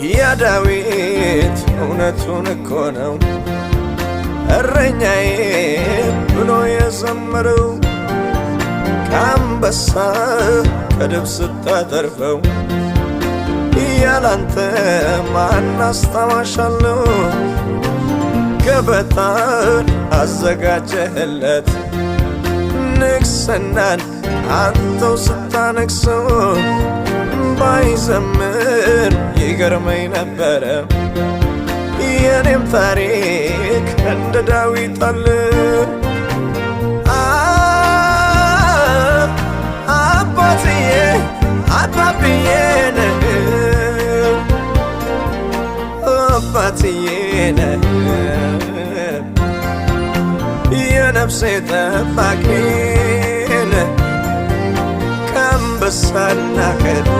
يا داويت እውነቱን እኮ ነው እረኛዬ ብሎ የዘመረው ከአንበሳ ከድብ ስታተርፈው ያላንተ ማን አስታዋሻለው ገበታን አዘጋጀህለት ንግስናን አንተው ስታነግሰው ባይዘምር ይገርመኝ ነበረ የኔም ታሪክ እንደ ዳዊት አለ አባትዬ አባብዬ ነህ አባትዬ ነህ የነፍሴ ጠባቂ ነህ ከአንበሳና ከድብ